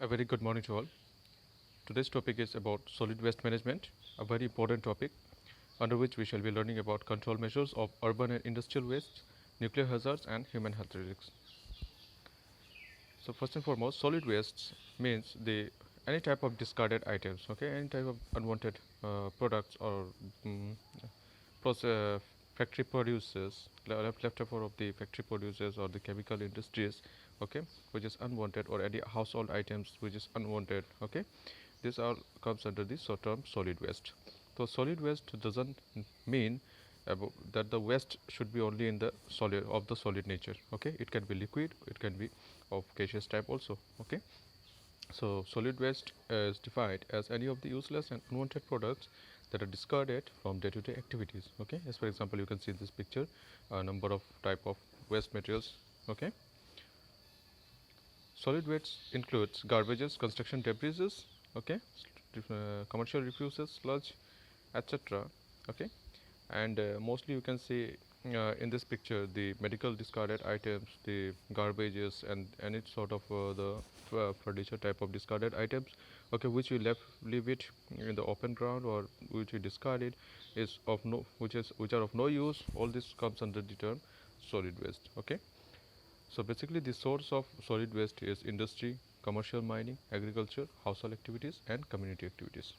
A very good morning to all. Today's topic is about solid waste management, a very important topic under which we shall be learning about control measures of urban and industrial waste, nuclear hazards and human health risks. So first and foremost, solid wastes means the any type of discarded items, okay, any type of unwanted products or mm, factory produces leftover of the factory produces or the chemical industries, okay, which is unwanted, or any household items which is unwanted, okay, this all comes under the term solid waste. So solid waste doesn't mean that the waste should be only in the solid nature, okay, it can be liquid, it can be of gaseous type also, okay. So solid waste is defined as any of the useless and unwanted products that are discarded from day-to-day activities, okay. As for example, you can see in this picture a number of type of waste materials, okay. Solid waste includes garbages, construction debris, okay, commercial refuses, sludge, etc., okay. And mostly you can see in this picture the medical discarded items, the garbages, and any sort of the furniture type of discarded items, okay, which we leave it in the open ground, or which we discarded is of no which are of no use. All this comes under the term solid waste, okay. So basically the source of solid waste is industry, commercial mining, agriculture, household activities and community activities.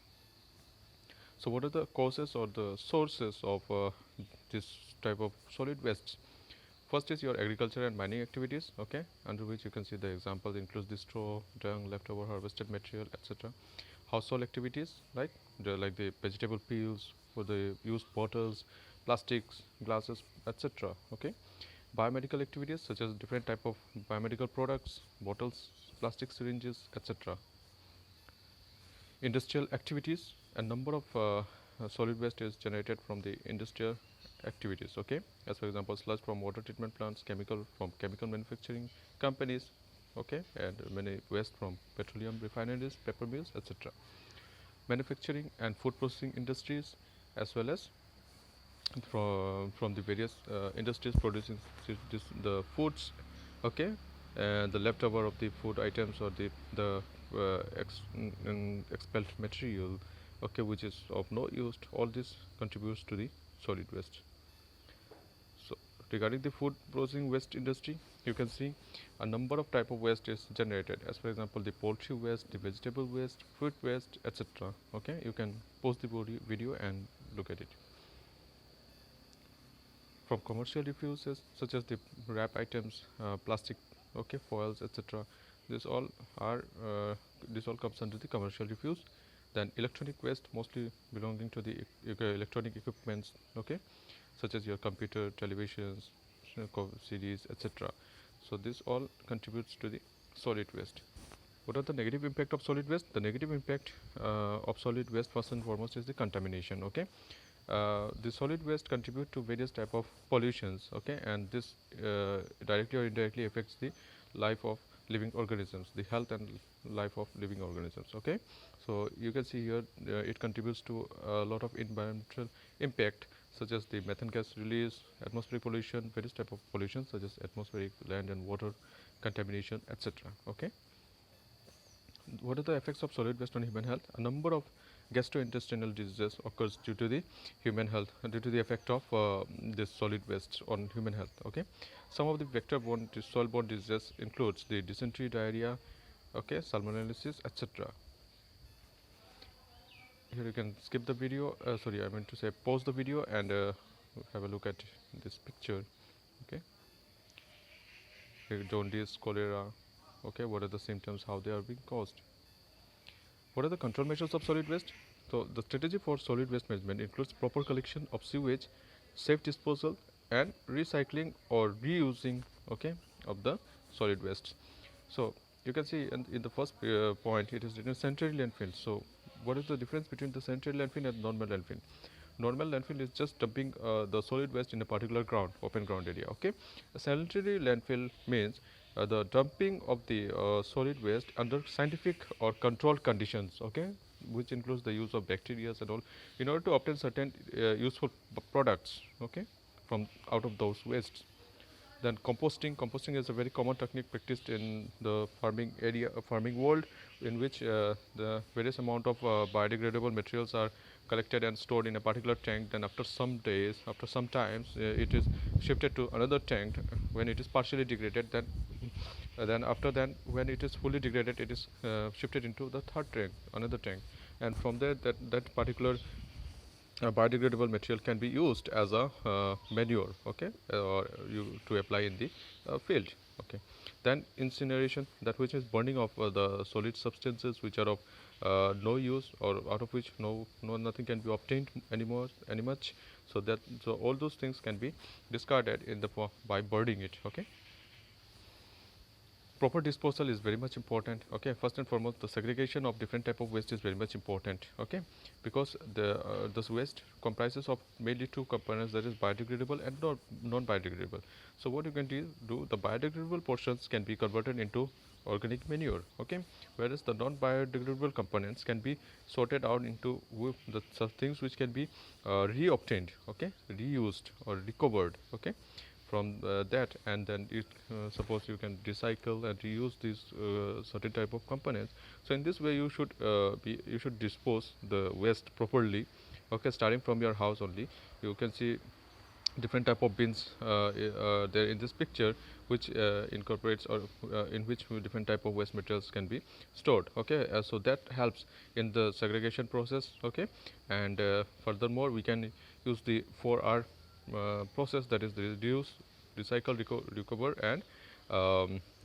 So what are the causes or the sources of this type of solid waste? First is your agriculture and mining activities, okay, under which you can see the examples includes the straw, dung, leftover harvested material, etc. Household activities like the vegetable peels for the used bottles, plastics, glasses, etc. Okay. Biomedical activities such as different type of biomedical products, bottles, plastic syringes, etc. Industrial activities, a number of solid waste is generated from the industrial activities, okay, as for example sludge from water treatment plants, chemical from chemical manufacturing companies, okay, and many waste from petroleum refineries, paper mills, etc. Manufacturing and food processing industries, as well as from the various industries producing the foods, okay, and the leftover of the food items or the expelled material, okay, which is of no use. All this contributes to the solid waste. So regarding the food processing waste industry, you can see a number of type of waste is generated, as for example the poultry waste, the vegetable waste, fruit waste, etc. Okay, you can pause the video and look at it. From commercial refuses such as the wrap items, plastic, okay, foils, etc. This all are this all comes under the commercial refuse. Then electronic waste, mostly belonging to the electronic equipments, okay, such as your computer, televisions, CDs, etc. So this all contributes to the solid waste. What are the negative impact of solid waste? The negative impact of solid waste first and foremost is the contamination, okay. The solid waste contribute to various type of pollutions, okay, and this directly or indirectly affects the life of living organisms, the health and life of living organisms, okay. So you can see here it contributes to a lot of environmental impact, such as the methane gas release, atmospheric pollution, various type of pollution such as atmospheric, land and water contamination, etc. Okay. What are the effects of solid waste on human health? A number of gastrointestinal diseases occurs due to the human health, due to the effect of this solid waste on human health, okay. Some of the vector-borne soil-borne diseases includes the dysentery, diarrhea, okay, salmonellosis, etc. Here you can skip the video, sorry, I meant to say pause the video and have a look at this picture, okay. Here jaundice, cholera, okay, what are the symptoms, how they are being caused. What are the control measures of solid waste? So the strategy for solid waste management includes proper collection of sewage, safe disposal and recycling or reusing, okay, of the solid waste. So you can see in the first point it is written sanitary landfill. So what is the difference between the sanitary landfill and normal landfill? Normal landfill is just dumping the solid waste in a particular ground, open ground area, okay. A sanitary landfill means the dumping of the solid waste under scientific or controlled conditions, okay, which includes the use of bacteria and all, in order to obtain certain useful products, okay, from out of those wastes. Then composting is a very common technique practiced in the farming area, farming world, in which the various amount of biodegradable materials are collected and stored in a particular tank. Then after some days, after some times, it is shifted to another tank when it is partially degraded. Then after that, when it is fully degraded, it is shifted into the third tank, another tank, and from there that particular biodegradable material can be used as a manure, okay, or you to apply in the field, okay. Then incineration, that which is burning of the solid substances which are of no use, or out of which nothing can be obtained anymore any much, so all those things can be discarded in the by burning it, okay. Proper disposal is very much important, okay. First and foremost, the segregation of different type of waste is very much important, okay, because this waste comprises of mainly two components, that is biodegradable and non biodegradable. So what you can do, the biodegradable portions can be converted into organic manure, okay, whereas the non biodegradable components can be sorted out into the things which can be reobtained, okay, reused or recovered, okay, from that, and then it suppose you can recycle and reuse these certain type of components. So in this way you should dispose the waste properly, okay, starting from your house only. You can see different type of bins there in this picture, which incorporates or in which different type of waste materials can be stored, okay. So that helps in the segregation process, okay. And furthermore, we can use the 4R process, that is the reduce, recycle, recover, and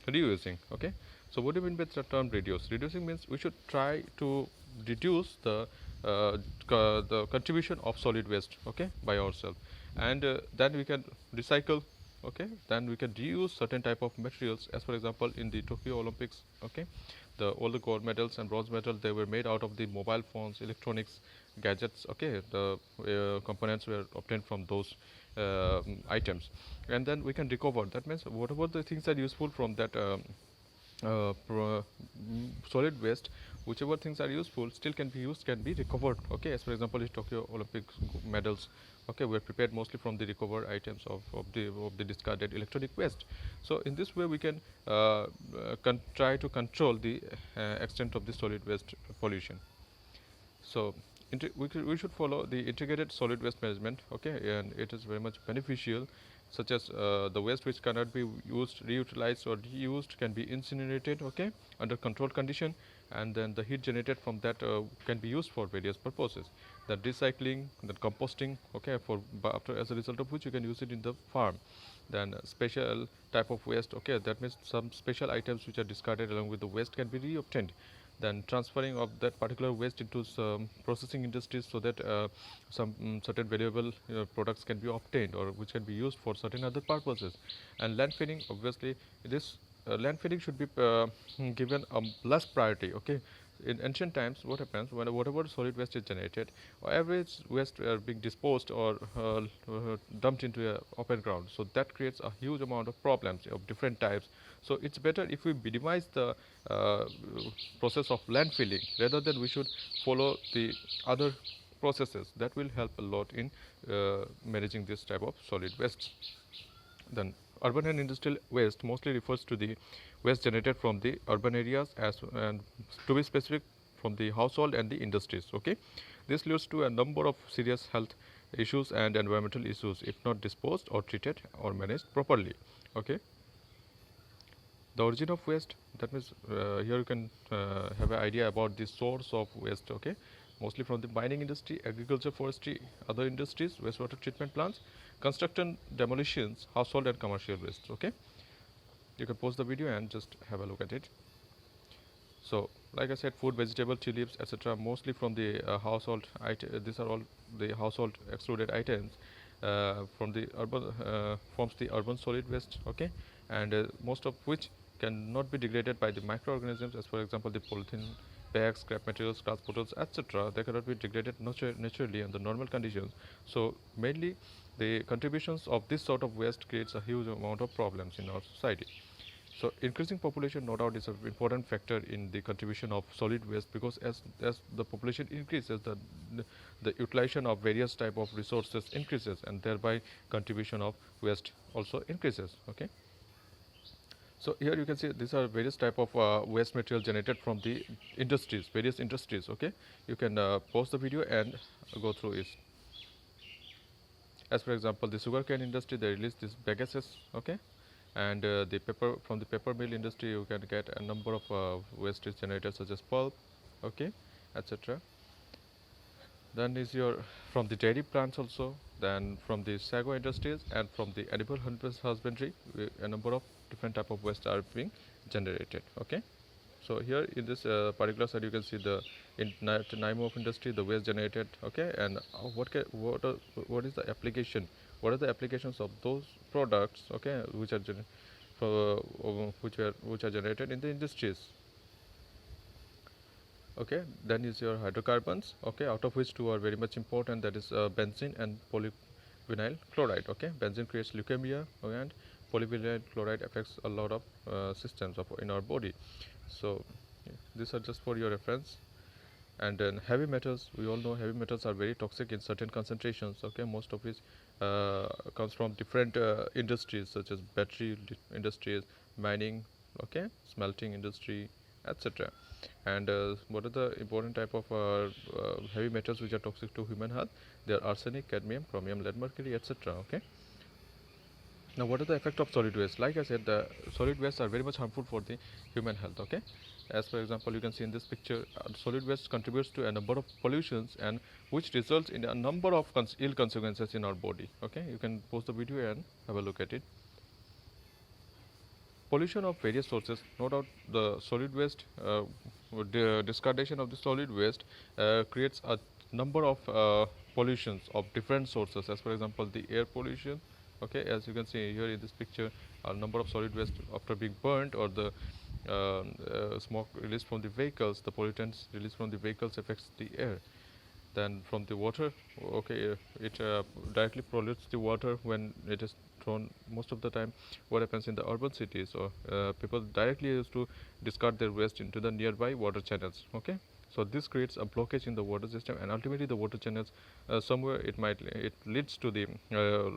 reusing, okay. So what do you mean by the term reduce? Reducing means we should try to reduce the contribution of solid waste, okay, by ourselves, and then we can recycle, okay, then we can reuse certain type of materials, as for example in the Tokyo Olympics, okay, all the gold medals and bronze medals, they were made out of the mobile phones, electronics, gadgets, okay. The components were obtained from those items, and then we can recover. That means whatever the things are useful from that solid waste, whichever things are useful still can be used, can be recovered, okay. As for example, the Tokyo Olympics medals, okay, were prepared mostly from the recovered items of the discarded electronic waste. So in this way we can try to control the extent of the solid waste pollution. So we should follow the integrated solid waste management, okay, and it is very much beneficial, such as the waste which cannot be used, reutilized, or reused can be incinerated, okay, under controlled condition, and then the heat generated from that can be used for various purposes. The recycling, the composting, okay, after, as a result of which you can use it in the farm. Then special type of waste, okay, that means some special items which are discarded along with the waste can be reobtained. Then transferring of that particular waste into some processing industries, so that some certain valuable products can be obtained, or which can be used for certain other purposes. And landfilling, obviously this landfilling should be given less priority, okay. In ancient times, what happens when whatever solid waste is generated, or average waste are being disposed or dumped into a open ground, so that creates a huge amount of problems of different types. So it's better if we minimize the process of landfilling, rather than we should follow the other processes that will help a lot in managing this type of solid waste. Then urban and industrial waste mostly refers to the waste generated from the urban areas, and to be specific, from the household and the industries, okay. This leads to a number of serious health issues and environmental issues if not disposed or treated or managed properly, okay. The origin of waste, that means here you can have an idea about the source of waste, okay, mostly from the mining industry, agriculture, forestry, other industries, wastewater treatment plants, construction, demolitions, household and commercial waste, okay. You can pause the video and just have a look at it. So like I said, food, vegetable, tea leaves, etc., mostly from the household these are all the household excluded items from the urban forms the urban solid waste, okay, and most of which cannot be degraded by the microorganisms, as for example the polythene bags, scrap materials, glass bottles, etc. They cannot be degraded naturally under normal conditions. So mainly the contributions of this sort of waste creates a huge amount of problems in our society. So increasing population, no doubt, is an important factor in the contribution of solid waste, because as the population increases, the utilization of various type of resources increases, and thereby contribution of waste also increases. Okay. So here you can see these are various type of waste material generated from the industries, various industries. Okay, you can pause the video and go through it. As for example, the sugarcane industry, they release these bagases. Okay, and the paper, from the paper mill industry, you can get a number of waste generated such as pulp. Okay, etc. Then is your from the dairy plants also, then from the sago industries, and from the edible husbandry, a number of different type of waste are being generated. Okay, so here in this particular slide you can see the in NIMO of industry, the waste generated. Okay, and what is the application, what are the applications of those products, okay, which are which are generated in the industries. Okay, then is your hydrocarbons. Okay, out of which two are very much important, that is benzene and polyvinyl chloride. Okay, benzene creates leukemia, and polyvinyl chloride affects a lot of systems of in our body. So these are just for your reference. And then heavy metals, we all know heavy metals are very toxic in certain concentrations. Okay, most of which comes from different industries such as battery industries, mining, okay, smelting industry, etc. And what are the important type of heavy metals which are toxic to human health? They are arsenic, cadmium, chromium, lead, mercury, etc. Okay. Now, what are the effect of solid waste? Like I said, the solid waste are very much harmful for the human health. Okay, as for example, you can see in this picture, solid waste contributes to a number of pollutions, and which results in a number of ill consequences in our body. Okay, you can pause the video and have a look at it. Pollution of various sources, no doubt the solid waste, the discardation of the solid waste creates a number of pollutions of different sources. As for example, the air pollution. Okay, as you can see here in this picture, a number of solid waste after being burnt, or the smoke released from the vehicles, the pollutants released from the vehicles affects the air. Then from the water, okay, it directly pollutes the water when it is thrown. Most of the time what happens in the urban cities, or people directly used to discard their waste into the nearby water channels. Okay, so this creates a blockage in the water system, and ultimately the water channels, somewhere it leads to the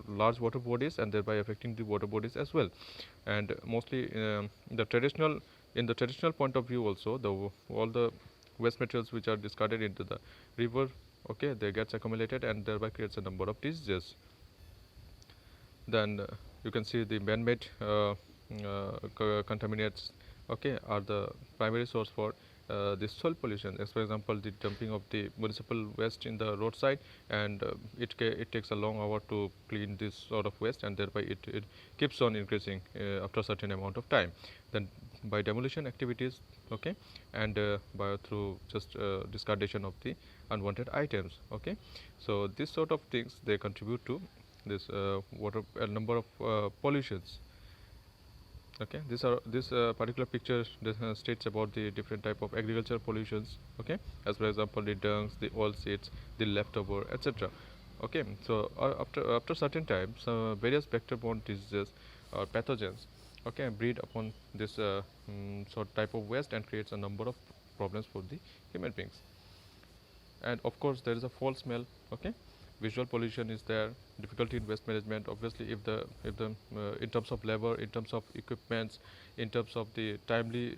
large water bodies, and thereby affecting the water bodies as well. And mostly the traditional in the traditional point of view also, the all the waste materials which are discarded into the river, okay, they gets accumulated and thereby creates a number of diseases. Then you can see the man-made contaminants, okay, are the primary source for the soil pollution. As for example, the dumping of the municipal waste in the roadside, and it takes a long hour to clean this sort of waste, and thereby it keeps on increasing after a certain amount of time. Then by demolition activities, okay, and by through just discardation of the unwanted items. Okay, so this sort of things, they contribute to this water, a number of pollutions. Okay, this particular picture states about the different type of agricultural pollutions. Okay, as for example, the dungs, the oil seeds, the leftover, etc. Okay, so after certain times, various vector-borne diseases or pathogens, okay, breed upon this sort type of waste, and creates a number of problems for the human beings. And of course there is a foul smell. Okay, visual pollution is there, difficulty in waste management. Obviously, if the in terms of labor, in terms of equipments, in terms of the timely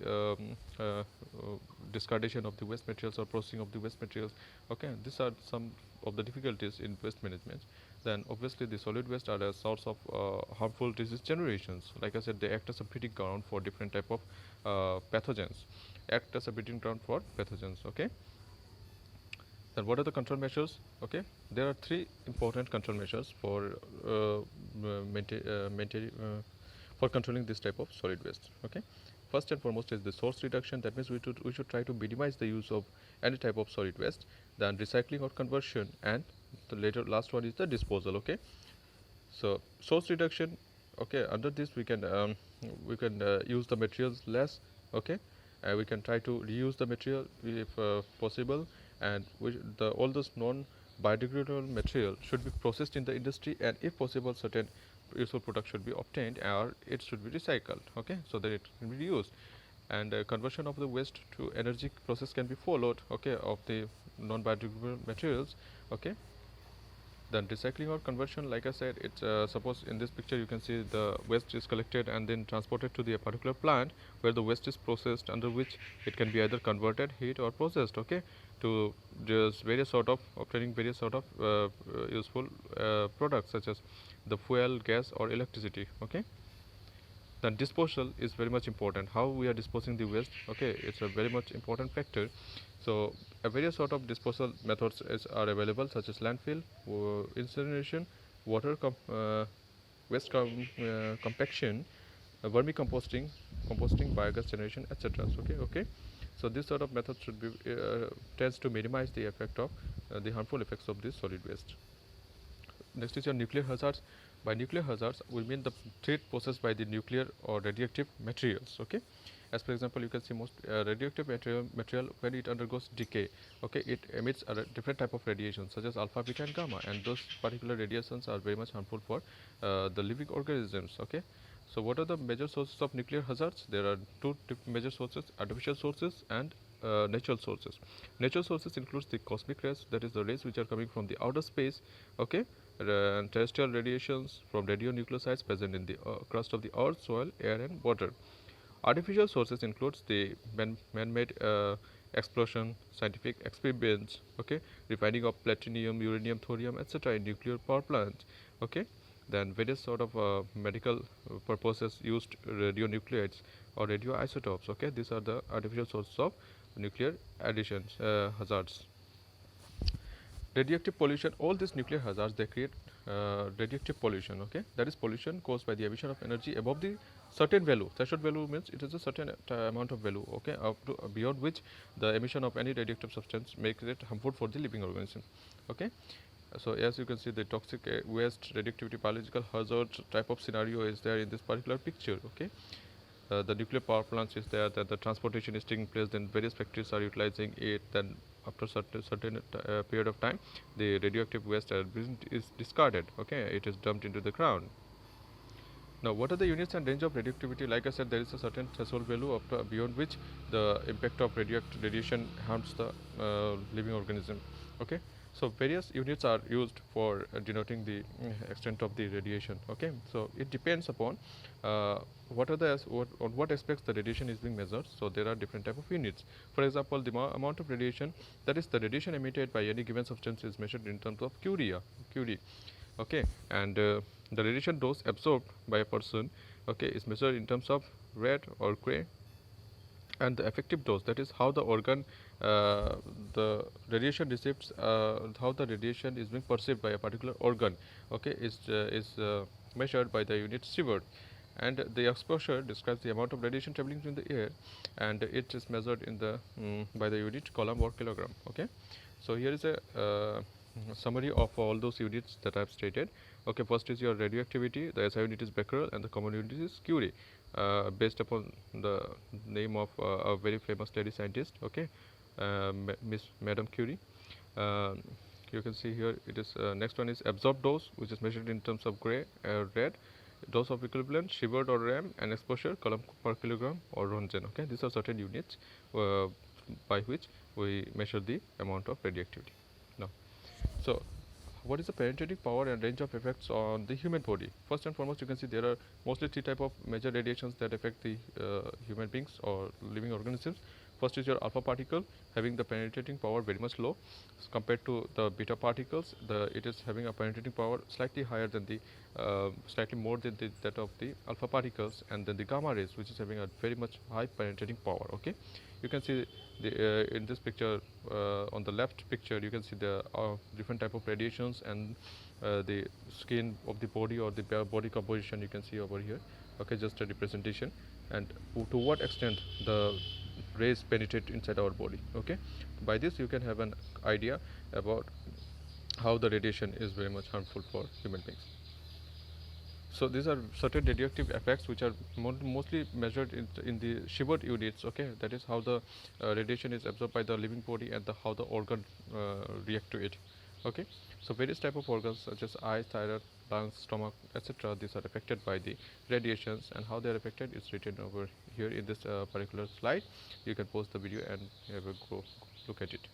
discardation of the waste materials or processing of the waste materials, okay, these are some of the difficulties in waste management. Then obviously the solid waste are a source of harmful disease generations. Like I said, they act as a breeding ground for different type of pathogens, act as a breeding ground for pathogens. Okay, then what are the control measures? Okay, there are three important control measures for for controlling this type of solid waste. Okay, first and foremost is the source reduction. That means we should try to minimize the use of any type of solid waste. Then recycling or conversion, and the last one is the disposal. Okay, so source reduction. Okay, under this we can use the materials less. Okay, we can try to reuse the material if possible, and all those non biodegradable material should be processed in the industry, and if possible certain useful product should be obtained, or it should be recycled, okay, so that it can be reused. And conversion of the waste to energy process can be followed, okay, of the non-biodegradable materials, okay. Then recycling or conversion, like I said, it's suppose in this picture you can see the waste is collected and then transported to the particular plant where the waste is processed, under which it can be either converted, heat, or processed, okay, to just various sort of obtaining various sort of useful products such as the fuel, gas, or electricity, okay. Then disposal is very much important. How we are disposing the waste, okay, it's a very much important factor. So various sort of disposal methods are available, such as landfill, incineration, water waste compaction, vermicomposting, composting, biogas generation, etc. Okay. So this sort of method should be tends to minimize the effect of the harmful effects of this solid waste. Next is your nuclear hazards. By nuclear hazards, we mean the threat posed by the nuclear or radioactive materials. Okay, as for example, you can see most radioactive material when it undergoes decay. Okay, it emits a different type of radiation, such as alpha, beta, and gamma, and those particular radiations are very much harmful for the living organisms. Okay, so what are the major sources of nuclear hazards? There are two major sources: artificial sources and natural sources. Natural sources includes the cosmic rays, that is the rays which are coming from the outer space, okay, terrestrial radiations from radionuclides present in the crust of the earth, soil, air, and water. Artificial sources includes the man-made explosion, scientific experiments, okay, refining of platinum, uranium, thorium, etc. in nuclear power plants, okay. Then various sort of medical purposes used radionuclides or radioisotopes, okay. These are the artificial sources of nuclear additions hazards. Radioactive pollution, all these nuclear hazards, they create radioactive pollution, okay, that is pollution caused by the emission of energy above the certain value. Threshold value means it is a certain amount of value, okay, up to beyond which the emission of any radioactive substance makes it harmful for the living organism, okay. So as you can see, the toxic waste, radioactivity, biological hazard type of scenario is there in this particular picture, okay. The nuclear power plants is there, that the transportation is taking place, then various factories are utilizing it, then after certain period of time, the radioactive waste is discarded, okay, it is dumped into the ground. Now, what are the units and range of radioactivity? Like I said, there is a certain threshold value beyond which the impact of radiation harms the living organism, okay. So various units are used for denoting the extent of the radiation, okay. So it depends upon what are the on what aspects the radiation is being measured. So there are different type of units. For example, the amount of radiation, that is the radiation emitted by any given substance, is measured in terms of curie, okay. And the radiation dose absorbed by a person, okay, is measured in terms of red or gray. And the effective dose, that is how the organ the radiation receives, how the radiation is being perceived by a particular organ, okay, is measured by the unit sievert. And the exposure describes the amount of radiation traveling in the air, and it is measured in the by the unit coulomb or kilogram, okay. So here is a summary of all those units that I have stated. Okay, first is your radioactivity, the SI unit is becquerel, and the common unit is curie, based upon the name of a very famous lady scientist, okay, Miss Madame Curie. You can see here it is next one is absorbed dose, which is measured in terms of gray, red, dose of equivalent, sievert or RAM, and exposure, coulomb per kilogram or Roentgen. Okay, these are certain units by which we measure the amount of radioactivity. Now, so what is the penetrating power and range of effects on the human body? First and foremost, you can see there are mostly three type of major radiations that affect the human beings or living organisms. First is your alpha particle, having the penetrating power very much low compared to the beta particles. It is having a penetrating power slightly higher than the slightly more than that of the alpha particles, and then the gamma rays, which is having a very much high penetrating power. Okay, you can see the in this picture on the left picture, you can see the different type of radiations and the skin of the body or the body composition you can see over here. Okay, just a representation, and to what extent the rays penetrate inside our body. Okay, by this you can have an idea about how the radiation is very much harmful for human beings. So these are certain radioactive effects which are mostly measured in the sievert units. Okay, that is how the radiation is absorbed by the living body and how the organ react to it. Okay, so various type of organs such as eye, thyroid, lungs, stomach, etc. These are affected by the radiations, and how they are affected is written over here in this particular slide. You can pause the video and have a go look at it.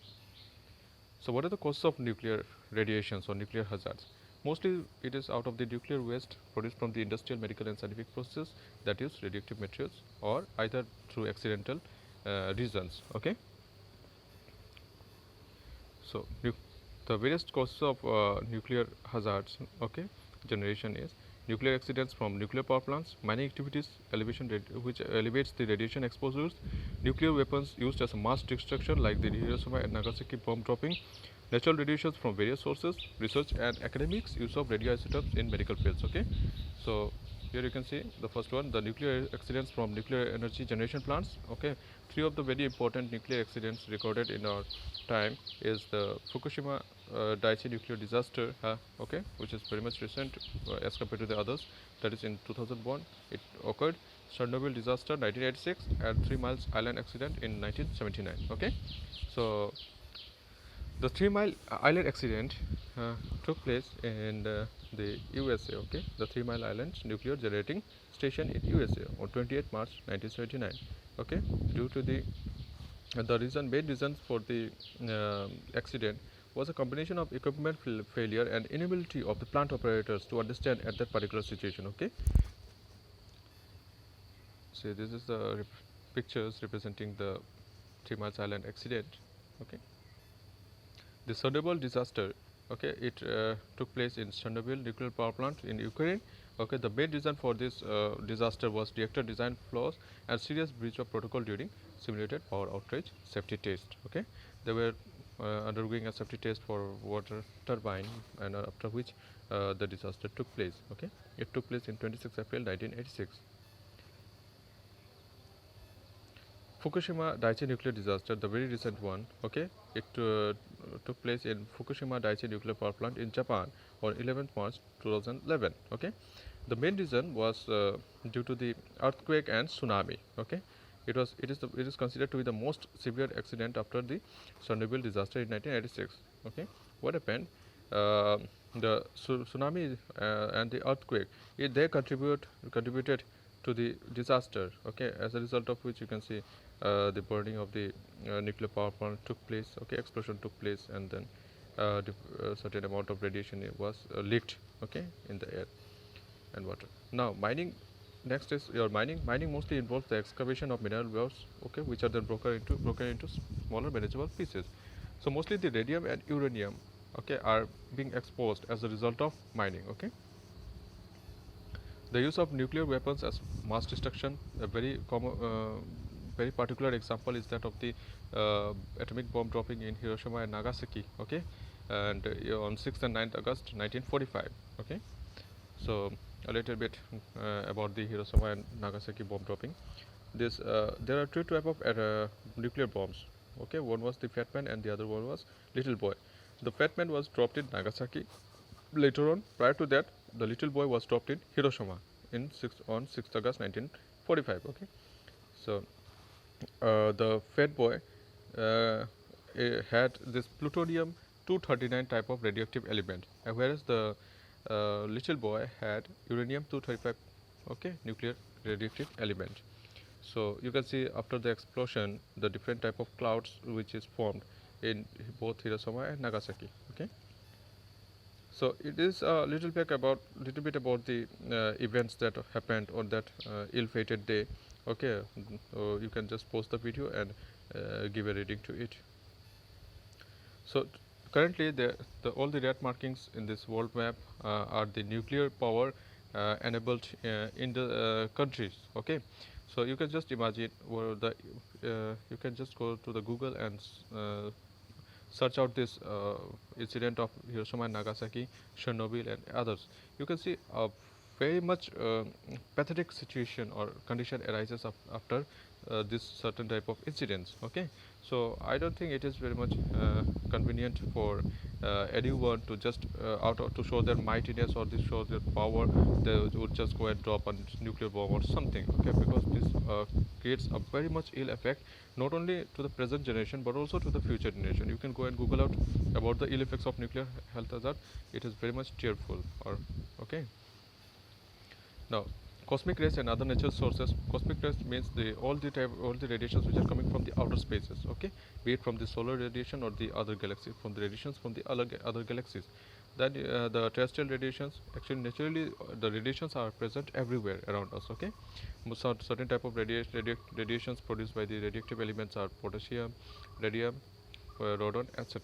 So, what are the causes of nuclear radiations or nuclear hazards? Mostly it is out of the nuclear waste produced from the industrial, medical and scientific process that use radioactive materials, or either through accidental reasons. Okay. So, the various causes of nuclear hazards, okay, generation is nuclear accidents from nuclear power plants, mining activities, which elevates the radiation exposures, nuclear weapons used as a mass destruction like the Hiroshima and Nagasaki bomb dropping, natural radiations from various sources, research and academics, use of radioisotopes in medical fields. Okay, so here you can see the first one, the nuclear accidents from nuclear energy generation plants. Okay, three of the very important nuclear accidents recorded in our time is the Fukushima Daiichi nuclear disaster, okay, which is very much recent as compared to the others. That is in 2001 it occurred. Chernobyl disaster 1986 and 3 Miles Island accident in 1979. Okay, so the 3 Mile Island accident took place in the USA. Okay, the 3 Mile Island nuclear generating station in USA on 28 March 1979. Okay, due to the main reason for the accident was a combination of equipment failure and inability of the plant operators to understand at that particular situation. Okay, so this is the pictures representing the 3 Miles Island accident. Okay, the Chernobyl disaster, okay, it took place in Chernobyl nuclear power plant in Ukraine. Okay, the main reason for this disaster was reactor design flaws and serious breach of protocol during simulated power outage safety test. Okay, they were undergoing a safety test for water turbine, and after which the disaster took place. Okay, it took place in 26 April 1986. Fukushima Daiichi nuclear disaster, the very recent one, okay, it took place in Fukushima Daiichi nuclear power plant in Japan on 11th March 2011. Okay, the main reason was due to the earthquake and tsunami. Okay, it is considered to be the most severe accident after the Chernobyl disaster in 1986. Okay, what happened? The tsunami and the earthquake, they contributed to the disaster. Okay, as a result of which you can see the burning of the nuclear power plant took place. Okay, explosion took place, and then certain amount of radiation was leaked, okay, in the air and water. Now mining, next is your mining. Mining mostly involves the excavation of mineral wells, okay, which are then broken into smaller manageable pieces. So mostly the radium and uranium, okay, are being exposed as a result of mining. Okay, the use of nuclear weapons as mass destruction, a very common very particular example is that of the atomic bomb dropping in Hiroshima and Nagasaki. Okay, and on 6th and 9th August 1945. Okay, so a little bit about the Hiroshima and Nagasaki bomb dropping. There are two types of nuclear bombs. Okay, one was the Fat Man and the other one was Little Boy. The Fat Man was dropped in Nagasaki. Later on, prior to that, the Little Boy was dropped in Hiroshima on 6th August 1945. Okay, so the Fat Boy had this plutonium 239 type of radioactive element, whereas the Little Boy had uranium 235, okay, nuclear radioactive element. So you can see after the explosion the different type of clouds which is formed in both Hiroshima and Nagasaki. Okay, so it is a little bit about the events that happened on that ill-fated day. Okay, so you can just pause the video and give a reading to it. So currently all the red markings in this world map are the nuclear power enabled in the countries. Okay, so you can just imagine where the you can just go to the Google and search out this incident of Hiroshima and Nagasaki, Chernobyl and others. You can see a very much pathetic situation or condition arises after this certain type of incidents. Okay, so I don't think it is very much convenient for anyone to just to show their mightiness or to show their power. They would just go and drop a nuclear bomb or something. Okay, because this creates a very much ill effect not only to the present generation but also to the future generation. You can go and Google out about the ill effects of nuclear health hazard. It is very much tearful or Okay. Now, cosmic rays and other natural sources. Cosmic rays means all the radiations which are coming from the outer spaces. Okay, be it from the solar radiation or the other galaxies, from the radiations from the other galaxies. That the terrestrial radiations, actually naturally the radiations are present everywhere around us. Okay, certain type of radiations produced by the radioactive elements are potassium, radium, radon, etc.